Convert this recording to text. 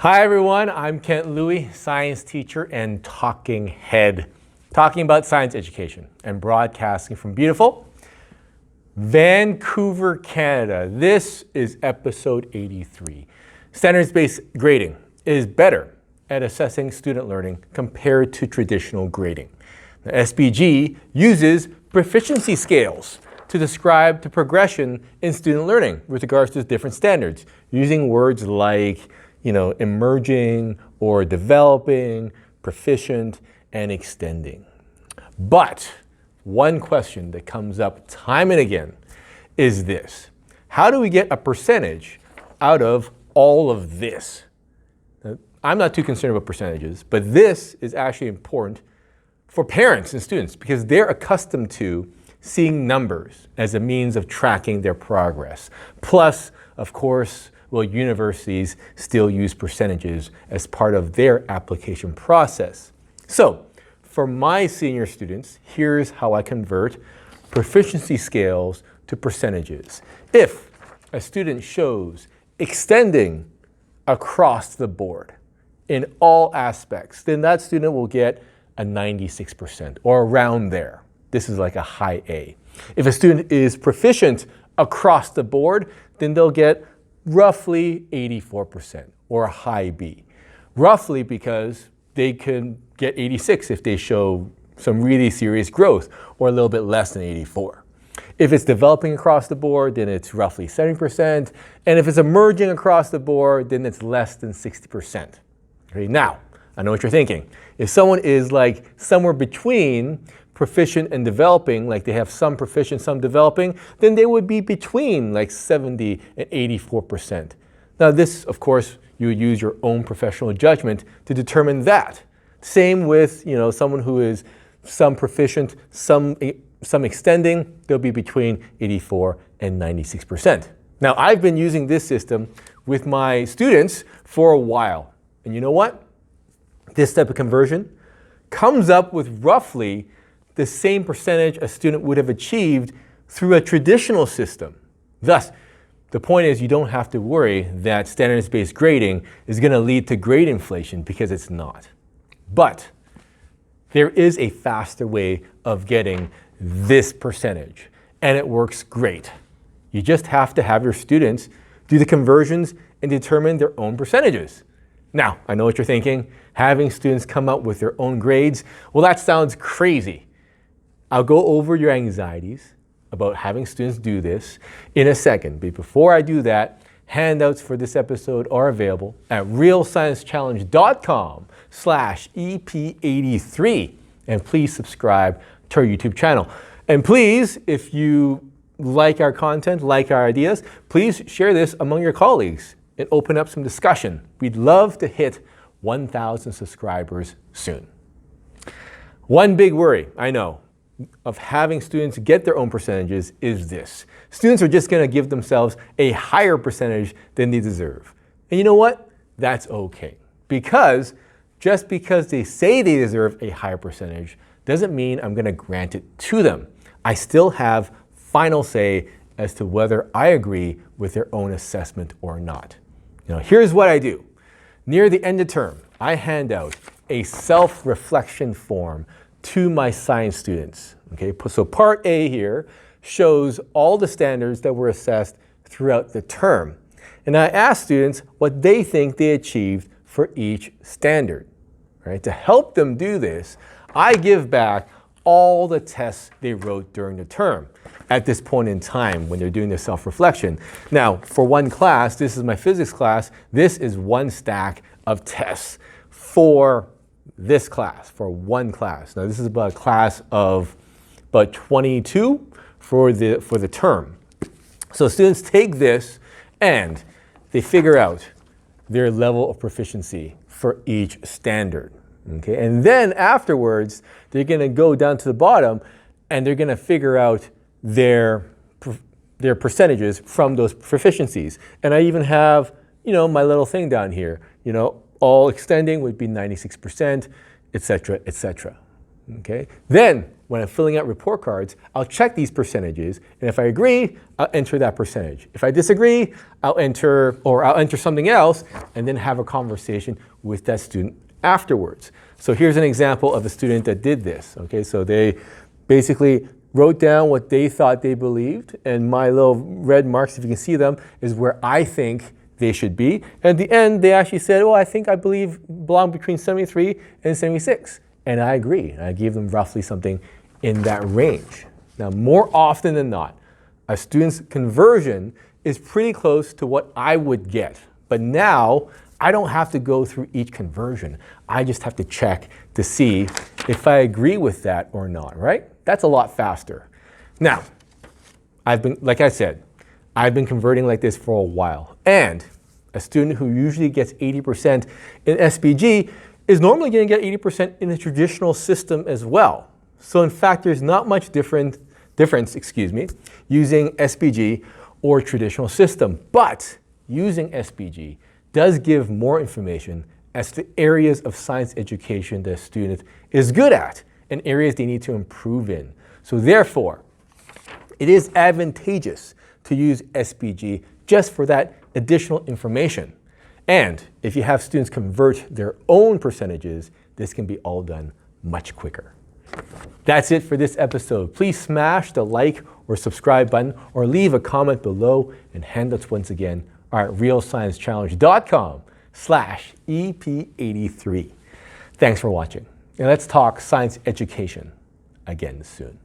Hi everyone, I'm Kent Louie, science teacher and talking head, talking about science education and broadcasting from beautiful Vancouver, Canada. This is episode 83. Standards-based grading is better at assessing student learning compared to traditional grading. The SBG uses proficiency scales to describe the progression in student learning with regards to different standards, using words like emerging or developing, proficient, and extending. But one question that comes up time and again is this: how do we get a percentage out of all of this? Now, I'm not too concerned about percentages, but this is actually important for parents and students because they're accustomed to seeing numbers as a means of tracking their progress. Plus, of course, universities still use percentages as part of their application process. So, for my senior students, here's how I convert proficiency scales to percentages. If a student shows extending across the board in all aspects, then that student will get a 96% or around there. This is like a high A. If a student is proficient across the board, then they'll get roughly 84% or a high B. Roughly because they can get 86 if they show some really serious growth, or a little bit less than 84. If it's developing across the board, then it's roughly 70%. And if it's emerging across the board, then it's less than 60%. Okay, now, I know what you're thinking. If someone is like somewhere between proficient and developing, like they have some proficient, some developing, then they would be between like 70 and 84%. Now this, of course, you would use your own professional judgment to determine that. Same with someone who is some proficient, some extending, they'll be between 84 and 96%. Now I've been using this system with my students for a while. And you know what? This type of conversion comes up with roughly the same percentage a student would have achieved through a traditional system. Thus, the point is you don't have to worry that standards-based grading is going to lead to grade inflation, because it's not. But there is a faster way of getting this percentage, and it works great. You just have to have your students do the conversions and determine their own percentages. Now, I know what you're thinking. Having students come up with their own grades, well, that sounds crazy. I'll go over your anxieties about having students do this in a second. But before I do that, handouts for this episode are available at realsciencechallenge.com/EP83. And please subscribe to our YouTube channel. And please, if you like our content, like our ideas, please share this among your colleagues and open up some discussion. We'd love to hit 1,000 subscribers soon. One big worry, I know, of having students get their own percentages is this: students are just going to give themselves a higher percentage than they deserve. And you know what? That's okay. Because just because they say they deserve a higher percentage doesn't mean I'm going to grant it to them. I still have final say as to whether I agree with their own assessment or not. Here's what I do. Near the end of term, I hand out a self-reflection form to my science students. Okay, so part A here shows all the standards that were assessed throughout the term. And I ask students what they think they achieved for each standard. Right? To help them do this, I give back all the tests they wrote during the term at this point in time when they're doing their self-reflection. Now, for one class, this is my physics class, this is one stack of tests for this class, for one class. Now this is about a class of about 22 for the term. So students take this and they figure out their level of proficiency for each standard. Okay? And then afterwards, they're going to go down to the bottom and they're going to figure out their percentages from those proficiencies. And I even have, my little thing down here, all extending would be 96%, etc., etc. Okay? Then when I'm filling out report cards, I'll check these percentages, and if I agree, I'll enter that percentage. If I disagree, I'll enter something else, and then have a conversation with that student afterwards. So here's an example of a student that did this. Okay, so they basically wrote down what they thought they believed, and my little red marks, if you can see them, is where I think they should be. And at the end, they actually said, oh, I think I belong between 73 and 76. And I agree. And I gave them roughly something in that range. Now, more often than not, a student's conversion is pretty close to what I would get. But now, I don't have to go through each conversion. I just have to check to see if I agree with that or not, right? That's a lot faster. Now, like I said, I've been converting like this for a while. And a student who usually gets 80% in SPG is normally going to get 80% in the traditional system as well. So in fact, there's not much difference, using SPG or traditional system. But using SPG does give more information as to areas of science education the student is good at and areas they need to improve in. So therefore, it is advantageous to use SPG just for that additional information. And if you have students convert their own percentages, this can be all done much quicker. That's it for this episode. Please smash the like or subscribe button or leave a comment below, and Handouts once again are at realsciencechallenge.com/EP83. Thanks for watching, and let's talk science education again soon.